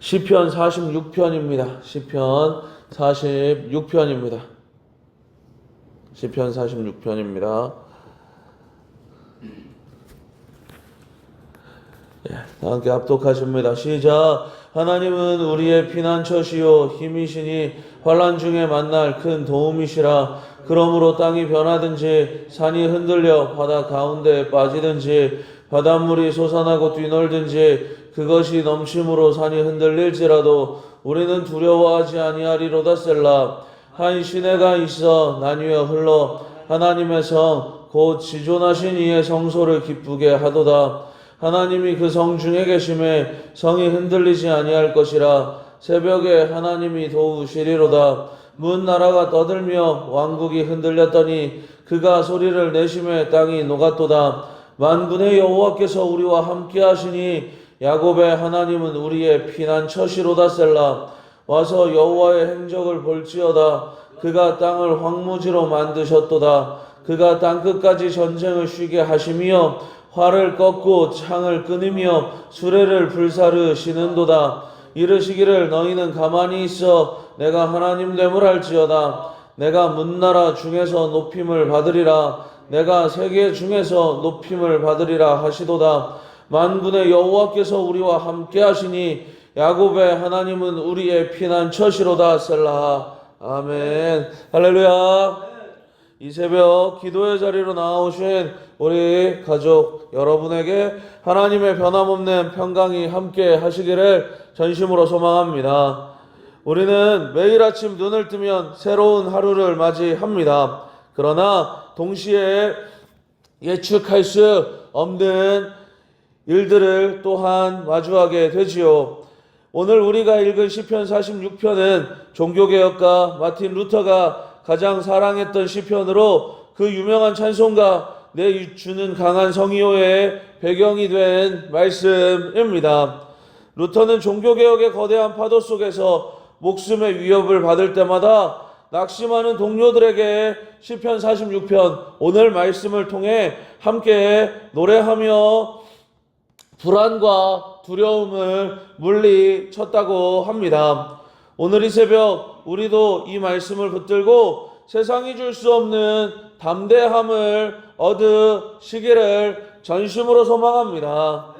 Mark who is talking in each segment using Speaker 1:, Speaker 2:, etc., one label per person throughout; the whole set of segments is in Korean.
Speaker 1: 시편 46편입니다. 시편 46편입니다. 시편 46편입니다. 다 함께 합독하십니다. 시작. 하나님은 우리의 피난처시요 힘이시니 환난 중에 만날 큰 도움이시라. 그러므로 땅이 변하든지 산이 흔들려 바다 가운데에 빠지든지 바닷물이 솟아나고 뛰놀든지 그것이 넘침으로 산이 흔들릴지라도 우리는 두려워하지 아니하리로다. 셀라. 한 시내가 있어 나뉘어 흘러 하나님의 성 곧 지존하신 이의 성소를 기쁘게 하도다. 하나님이 그 성 중에 계심에 성이 흔들리지 아니할 것이라. 새벽에 하나님이 도우시리로다. 문 나라가 떠들며 왕국이 흔들렸더니 그가 소리를 내심에 땅이 녹았도다. 만군의 여호와께서 우리와 함께 하시니 야곱의 하나님은 우리의 피난처시로다. 셀라. 와서 여호와의 행적을 볼지어다. 그가 땅을 황무지로 만드셨도다. 그가 땅끝까지 전쟁을 쉬게 하시며 활을 꺾고 창을 끊으며 수레를 불사르시는도다. 이르시기를 너희는 가만히 있어 내가 하나님 됨을 알지어다. 내가 문나라 중에서 높임을 받으리라. 내가 세계 중에서 높임을 받으리라 하시도다. 만군의 여호와께서 우리와 함께 하시니 야곱의 하나님은 우리의 피난처시로다. 셀라. 아멘. 할렐루야. 이 새벽 기도의 자리로 나오신 우리 가족 여러분에게 하나님의 변함없는 평강이 함께 하시기를 전심으로 소망합니다. 우리는 매일 아침 눈을 뜨면 새로운 하루를 맞이합니다. 그러나 동시에 예측할 수 없는 일들을 또한 마주하게 되지요. 오늘 우리가 읽은 시편 46편은 종교개혁가 마틴 루터가 가장 사랑했던 시편으로 그 유명한 찬송가 내 주는 강한 성이요의 배경이 된 말씀입니다. 루터는 종교개혁의 거대한 파도 속에서 목숨의 위협을 받을 때마다 낙심하는 동료들에게 시편 46편 오늘 말씀을 통해 함께 노래하며 불안과 두려움을 물리쳤다고 합니다. 오늘 이 새벽 우리도 이 말씀을 붙들고 세상이 줄 수 없는 담대함을 얻으시기를 전심으로 소망합니다.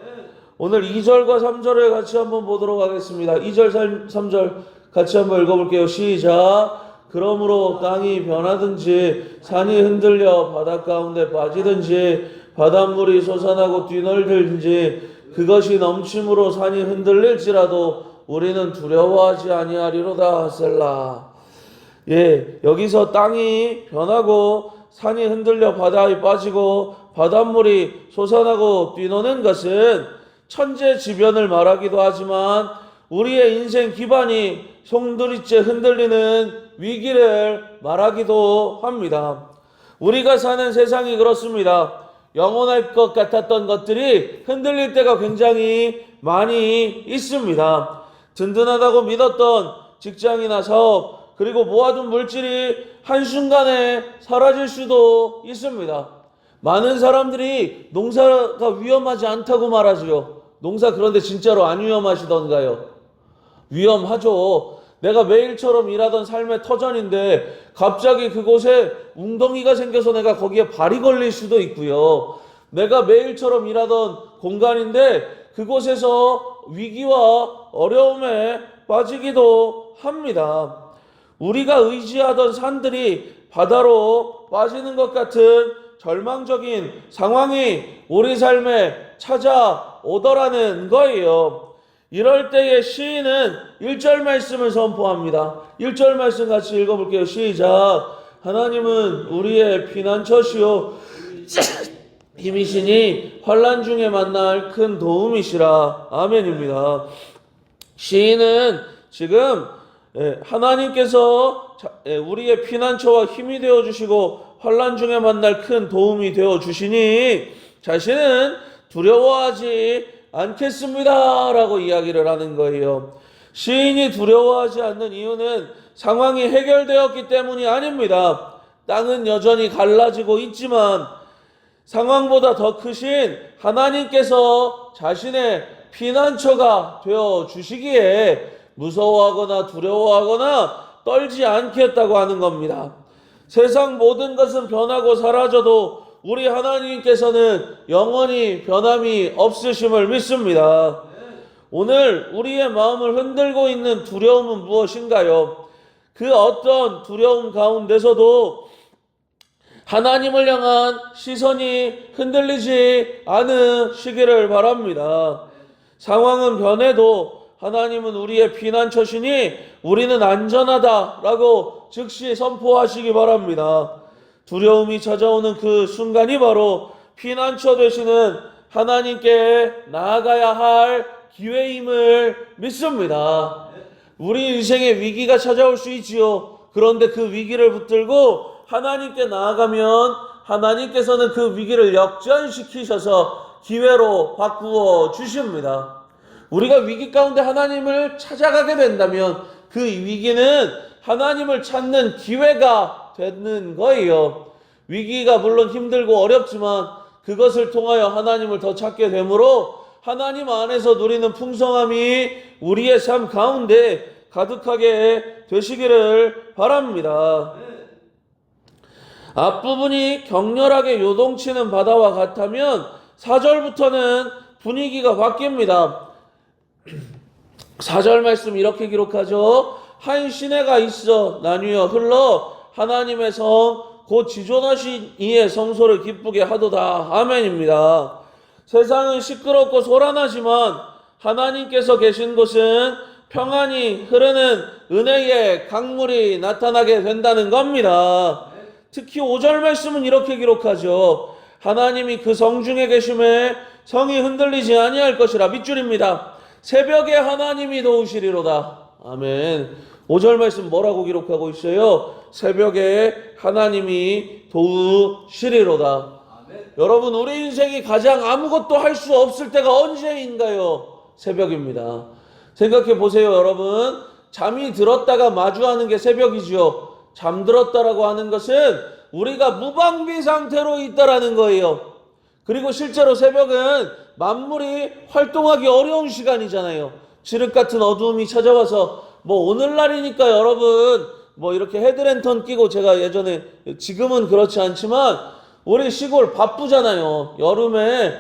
Speaker 1: 오늘 2절과 3절을 같이 한번 보도록 하겠습니다. 2절, 3절 같이 한번 읽어볼게요. 시작. 그러므로 땅이 변하든지 산이 흔들려 바닷 가운데 빠지든지 바닷물이 솟아나고 뛰놀든지 그것이 넘침으로 산이 흔들릴지라도 우리는 두려워하지 아니하리로다. 셀라. 여기서 땅이 변하고 산이 흔들려 바다에 빠지고 바닷물이 솟아나고 뛰노는 것은 천재지변을 말하기도 하지만 우리의 인생 기반이 송두리째 흔들리는 위기를 말하기도 합니다. 우리가 사는 세상이 그렇습니다. 영원할 것 같았던 것들이 흔들릴 때가 굉장히 많이 있습니다. 든든하다고 믿었던 직장이나 사업 그리고 모아둔 물질이 한순간에 사라질 수도 있습니다. 많은 사람들이 농사가 위험하지 않다고 말하지요. 농사 그런데 진짜로 안 위험하시던가요? 위험하죠. 내가 매일처럼 일하던 삶의 터전인데 갑자기 그곳에 웅덩이가 생겨서 내가 거기에 발이 걸릴 수도 있고요. 내가 매일처럼 일하던 공간인데 그곳에서 위기와 어려움에 빠지기도 합니다. 우리가 의지하던 산들이 바다로 빠지는 것 같은 절망적인 상황이 우리 삶에 찾아오더라는 거예요. 이럴 때에 시인은 1절 말씀을 선포합니다. 1절 말씀 같이 읽어볼게요. 시작. 하나님은 우리의 피난처시요 힘이시니 환난 중에 만날 큰 도움이시라. 아멘입니다. 시인은 지금 하나님께서 우리의 피난처와 힘이 되어주시고 환난 중에 만날 큰 도움이 되어주시니 자신은 두려워하지 않겠습니다 라고 이야기를 하는 거예요. 시인이 두려워하지 않는 이유는 상황이 해결되었기 때문이 아닙니다. 땅은 여전히 갈라지고 있지만 상황보다 더 크신 하나님께서 자신의 피난처가 되어 주시기에 무서워하거나 두려워하거나 떨지 않겠다고 하는 겁니다. 세상 모든 것은 변하고 사라져도 우리 하나님께서는 영원히 변함이 없으심을 믿습니다. 오늘 우리의 마음을 흔들고 있는 두려움은 무엇인가요? 그 어떤 두려움 가운데서도 하나님을 향한 시선이 흔들리지 않으시기를 바랍니다. 상황은 변해도 하나님은 우리의 피난처시니 우리는 안전하다라고 즉시 선포하시기 바랍니다. 두려움이 찾아오는 그 순간이 바로 피난처 되시는 하나님께 나아가야 할 기회임을 믿습니다. 우리 인생에 위기가 찾아올 수 있지요. 그런데 그 위기를 붙들고 하나님께 나아가면 하나님께서는 그 위기를 역전시키셔서 기회로 바꾸어 주십니다. 우리가 위기 가운데 하나님을 찾아가게 된다면 그 위기는 하나님을 찾는 기회가 되는 거예요. 위기가 물론 힘들고 어렵지만 그것을 통하여 하나님을 더 찾게 되므로 하나님 안에서 누리는 풍성함이 우리의 삶 가운데 가득하게 되시기를 바랍니다. 앞부분이 격렬하게 요동치는 바다와 같다면 4절부터는 분위기가 바뀝니다. 4절 말씀 이렇게 기록하죠. 한 시내가 있어 나뉘어 흘러 하나님의 성 곧 지존하신 이의 성소를 기쁘게 하도다. 아멘입니다. 세상은 시끄럽고 소란하지만 하나님께서 계신 곳은 평안히 흐르는 은혜의 강물이 나타나게 된다는 겁니다. 특히 5절 말씀은 이렇게 기록하죠. 하나님이 그 성 중에 계심에 성이 흔들리지 아니할 것이라. 밑줄입니다. 새벽에 하나님이 도우시리로다. 아멘. 5절 말씀 뭐라고 기록하고 있어요? 새벽에 하나님이 도우시리로다. 아멘. 여러분, 우리 인생이 가장 아무것도 할 수 없을 때가 언제인가요? 새벽입니다. 생각해 보세요, 여러분. 잠이 들었다가 마주하는 게 새벽이죠. 잠들었다라고 하는 것은 우리가 무방비 상태로 있다라는 거예요. 그리고 실제로 새벽은 만물이 활동하기 어려운 시간이잖아요. 칠흑 같은 어두움이 찾아와서 오늘날이니까 여러분 이렇게 헤드랜턴 끼고 제가 예전에 지금은 그렇지 않지만 우리 시골 바쁘잖아요. 여름에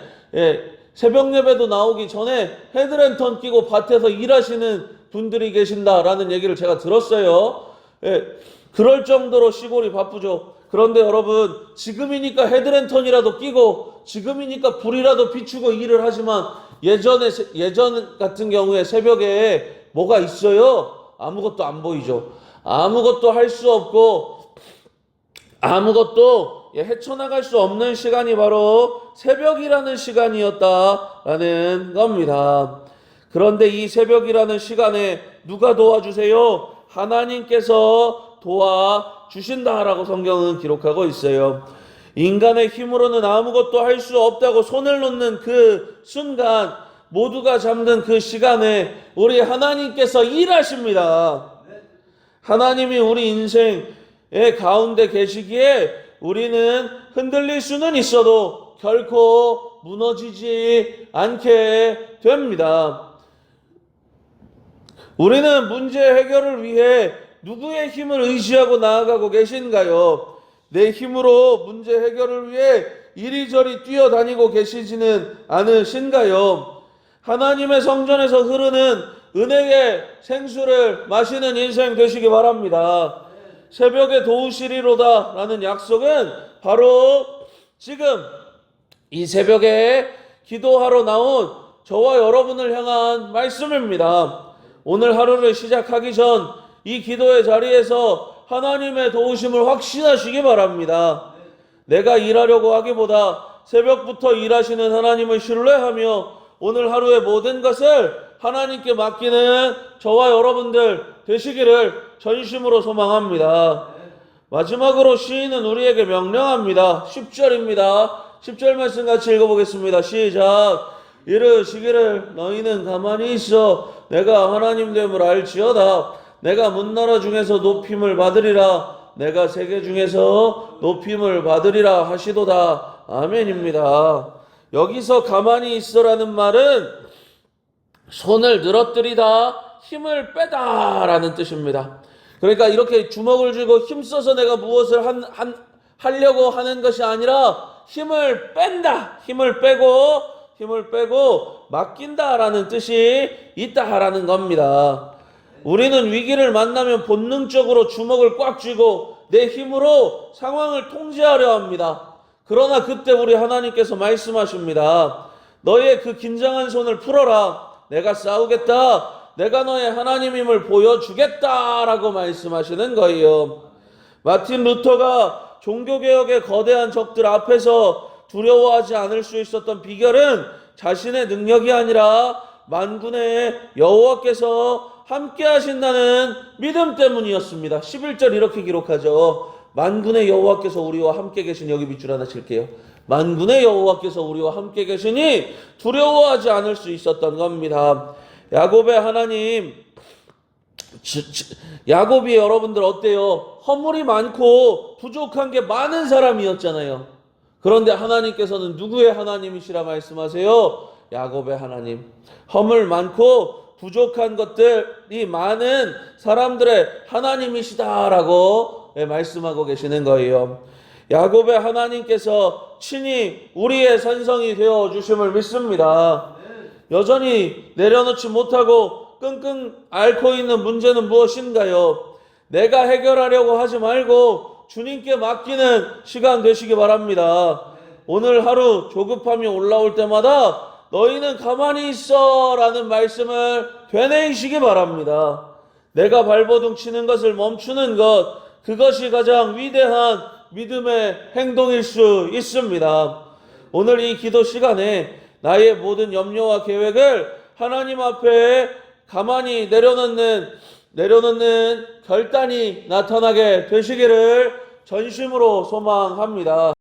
Speaker 1: 새벽 예배도 나오기 전에 헤드랜턴 끼고 밭에서 일하시는 분들이 계신다라는 얘기를 제가 들었어요. 그럴 정도로 시골이 바쁘죠. 그런데 여러분 지금이니까 헤드랜턴이라도 끼고 지금이니까 불이라도 비추고 일을 하지만 예전 같은 경우에 새벽에 뭐가 있어요? 아무것도 안 보이죠. 아무것도 할 수 없고 아무것도 헤쳐나갈 수 없는 시간이 바로 새벽이라는 시간이었다라는 겁니다. 그런데 이 새벽이라는 시간에 누가 도와주세요? 하나님께서 도와주신다라고 성경은 기록하고 있어요. 인간의 힘으로는 아무것도 할 수 없다고 손을 놓는 그 순간 모두가 잠든 그 시간에 우리 하나님께서 일하십니다. 하나님이 우리 인생의 가운데 계시기에 우리는 흔들릴 수는 있어도 결코 무너지지 않게 됩니다. 우리는 문제 해결을 위해 누구의 힘을 의지하고 나아가고 계신가요? 내 힘으로 문제 해결을 위해 이리저리 뛰어다니고 계시지는 않으신가요? 하나님의 성전에서 흐르는 은혜의 생수를 마시는 인생 되시기 바랍니다. 새벽에 도우시리로다 라는 약속은 바로 지금 이 새벽에 기도하러 나온 저와 여러분을 향한 말씀입니다. 오늘 하루를 시작하기 전 이 기도의 자리에서 하나님의 도우심을 확신하시기 바랍니다. 내가 일하려고 하기보다 새벽부터 일하시는 하나님을 신뢰하며 오늘 하루의 모든 것을 하나님께 맡기는 저와 여러분들 되시기를 전심으로 소망합니다. 마지막으로 시인은 우리에게 명령합니다. 10절입니다. 10절 말씀 같이 읽어보겠습니다. 시작. 이르시기를 너희는 가만히 있어 내가 하나님 됨을 알지어다. 내가 문나라 중에서 높임을 받으리라. 내가 세계 중에서 높임을 받으리라 하시도다. 아멘입니다. 여기서 가만히 있어라는 말은 손을 늘어뜨리다, 힘을 빼다라는 뜻입니다. 그러니까 이렇게 주먹을 쥐고 힘써서 내가 무엇을 하려고 하는 것이 아니라 힘을 뺀다, 힘을 빼고 맡긴다라는 뜻이 있다라는 겁니다. 우리는 위기를 만나면 본능적으로 주먹을 꽉 쥐고 내 힘으로 상황을 통제하려 합니다. 그러나 그때 우리 하나님께서 말씀하십니다. 너의 그 긴장한 손을 풀어라. 내가 싸우겠다. 내가 너의 하나님임을 보여주겠다라고 말씀하시는 거예요. 마틴 루터가 종교개혁의 거대한 적들 앞에서 두려워하지 않을 수 있었던 비결은 자신의 능력이 아니라 만군의 여호와께서 함께 하신다는 믿음 때문이었습니다. 11절 이렇게 기록하죠. 만군의 여호와께서 우리와 함께 계신, 여기 밑줄 하나 칠게요. 만군의 여호와께서 우리와 함께 계시니 두려워하지 않을 수 있었던 겁니다. 야곱의 하나님, 야곱이 여러분들 어때요? 허물이 많고 부족한 게 많은 사람이었잖아요. 그런데 하나님께서는 누구의 하나님이시라 말씀하세요? 야곱의 하나님. 허물 많고 부족한 것들이 많은 사람들의 하나님이시다라고 말씀하고 계시는 거예요. 야곱의 하나님께서 친히 우리의 산성이 되어 주심을 믿습니다. 여전히 내려놓지 못하고 끙끙 앓고 있는 문제는 무엇인가요? 내가 해결하려고 하지 말고 주님께 맡기는 시간 되시기 바랍니다. 오늘 하루 조급함이 올라올 때마다 너희는 가만히 있어 라는 말씀을 되뇌이시기 바랍니다. 내가 발버둥 치는 것을 멈추는 것, 그것이 가장 위대한 믿음의 행동일 수 있습니다. 오늘 이 기도 시간에 나의 모든 염려와 계획을 하나님 앞에 가만히 내려놓는 결단이 나타나게 되시기를 전심으로 소망합니다.